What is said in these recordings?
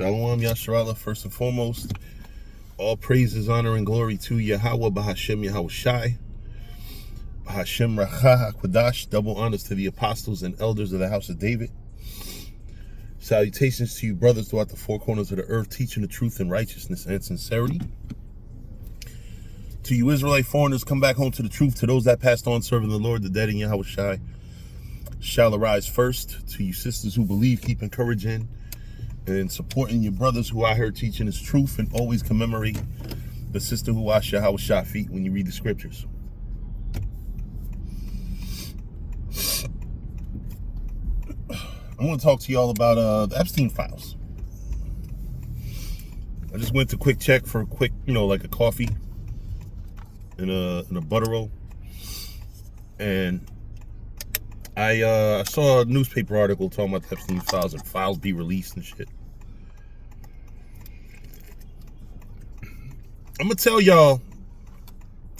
Shalom Yasharallah, first and foremost. All praises, honor, and glory to Yahweh, Bahashem Yahweh Shai, Bahashem Racha HaKodash. Double honors to the apostles and elders of the house of David. Salutations to you brothers throughout the four corners of the earth, teaching the truth in righteousness and sincerity. To you Israelite foreigners, come back home to the truth. To those that passed on serving the Lord, the dead in Yahweh Shai shall arise first. To you sisters who believe, keep encouraging and supporting your brothers who I heard teaching is truth, and always commemorate the sister who washed Yahweh Shai feet when you read the scriptures. I want to talk to y'all about the Epstein files. I just went to Quick Check for a quick, like a coffee and a butter roll, and I saw a newspaper article talking about the Epstein files and files be released and shit. I'm gonna tell y'all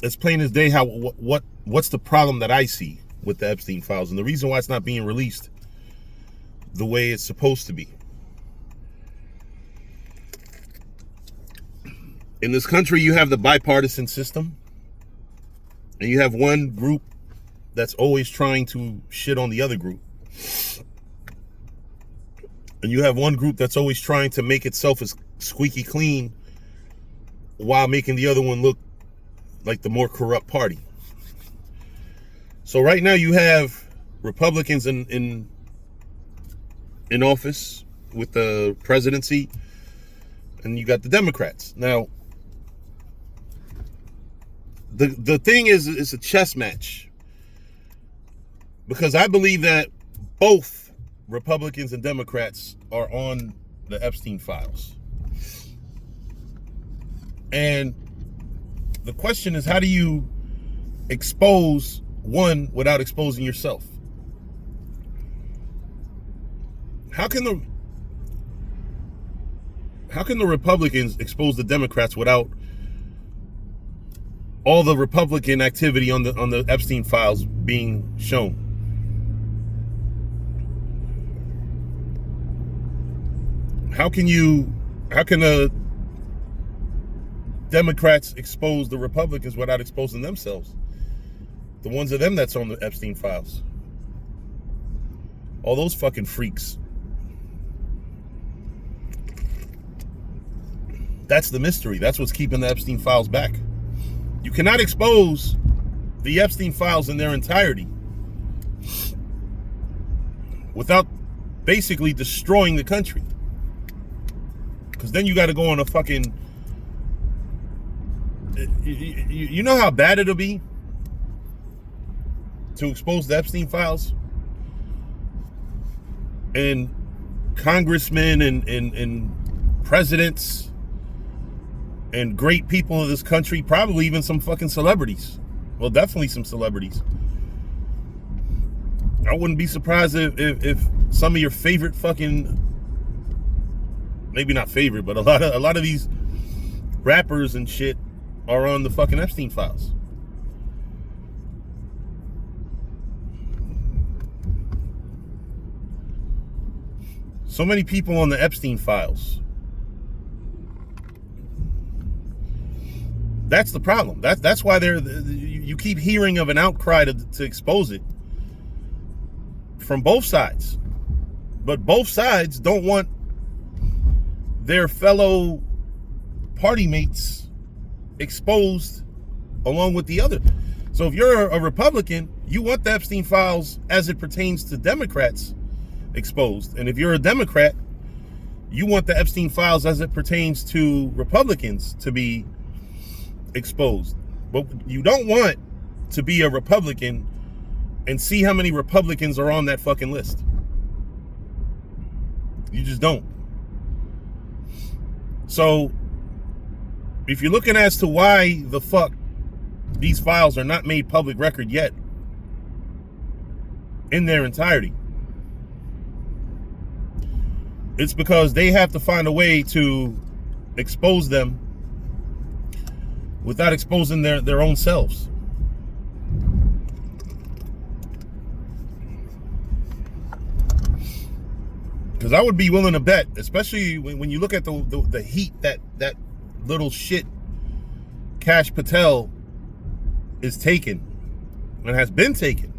as plain as day how what's the problem that I see with the Epstein files and the reason why it's not being released the way it's supposed to be. In this country, you have the bipartisan system, and you have one group that's always trying to shit on the other group. And you have one group that's always trying to make itself as squeaky clean while making the other one look like the more corrupt party. So right now you have Republicans in office with the presidency, and you got the Democrats. Now, the thing is, it's a chess match, because I believe that both Republicans and Democrats are on the Epstein files. And the question is, how do you expose one without exposing yourself? How can the Republicans expose the Democrats without all the Republican activity on the Epstein files being shown? How can the Democrats expose the Republicans without exposing themselves? The ones of them that's on the Epstein files. All those fucking freaks. That's the mystery. That's what's keeping the Epstein files back. You cannot expose the Epstein files in their entirety without basically destroying the country. Because then you got to go on a fucking... You know how bad it'll be to expose the Epstein files? And congressmen and presidents and great people of this country, probably even some fucking celebrities. Well, definitely some celebrities. I wouldn't be surprised if some of your favorite fucking, maybe not favorite, but a lot of these rappers and shit are on the fucking Epstein files. So many people on the Epstein files. That's the problem. That's why you keep hearing of an outcry to expose it from both sides. But both sides don't want their fellow party mates exposed along with the other. So if you're a Republican, you want the Epstein files as it pertains to Democrats exposed. And if you're a Democrat, you want the Epstein files as it pertains to Republicans to be exposed. But you don't want to be a Republican and see how many Republicans are on that fucking list. You just don't. So if you're looking as to why the fuck these files are not made public record yet in their entirety, it's because they have to find a way to expose them without exposing their own selves. Because Because I would be willing to bet, especially when you look at the heat that little shit Kash Patel is taken and has been taken.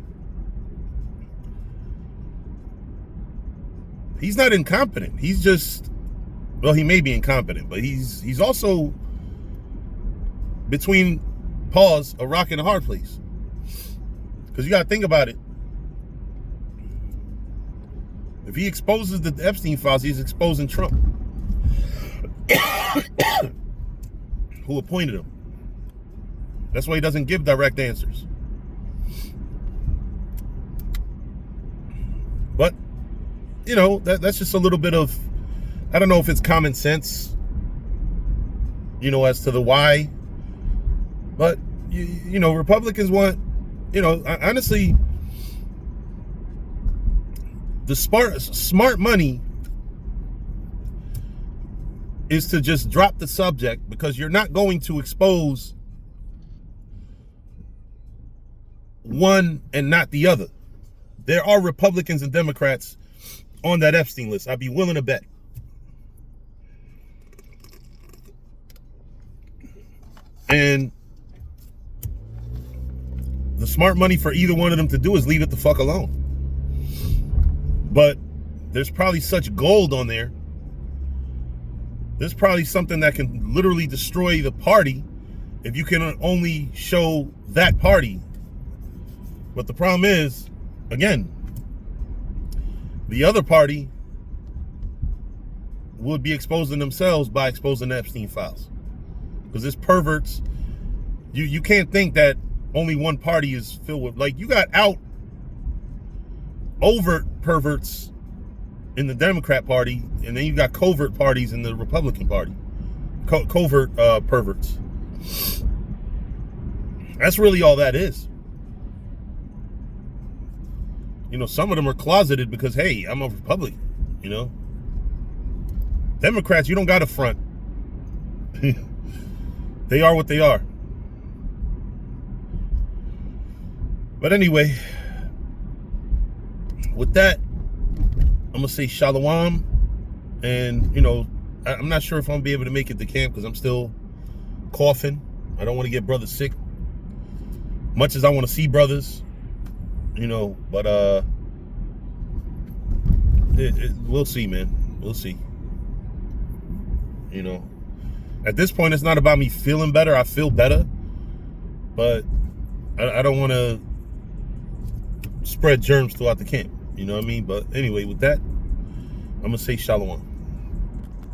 He's not incompetent. He's just, well, he may be incompetent, but he's also between, pause, a rock and a hard place. Because you got to think about it. If he exposes the Epstein files, he's exposing Trump, who appointed him. That's why he doesn't give direct answers. But, you know, that's just a little bit of, I don't know if it's common sense, you know, as to the why. But, you know, Republicans want, you know, honestly, the smart money is to just drop the subject, because you're not going to expose one and not the other. There are Republicans and Democrats on that Epstein list. I'd be willing to bet. And the smart money for either one of them to do is leave it the fuck alone. But there's probably such gold on there. There's probably something that can literally destroy the party if you can only show that party. But the problem is, again, the other party would be exposing themselves by exposing the Epstein files. Because it's perverts. You can't think that only one party is filled with, like, you got overt perverts in the Democrat Party, and then you got covert parties in the Republican Party. Covert perverts. That's really all that is. You know, some of them are closeted because, hey, I'm a Republican, you know. Democrats, you don't got to front. They are what they are. But anyway, with that, I'm going to say shalom. And, you know, I'm not sure if I'm going to be able to make it to camp because I'm still coughing. I don't want to get brothers sick. Much as I want to see brothers, you know, but we'll see, man. We'll see. You know, at this point, it's not about me feeling better. I feel better, but I don't want to spread germs throughout the camp. You know what I mean? But anyway, with that, I'm going to say shalom.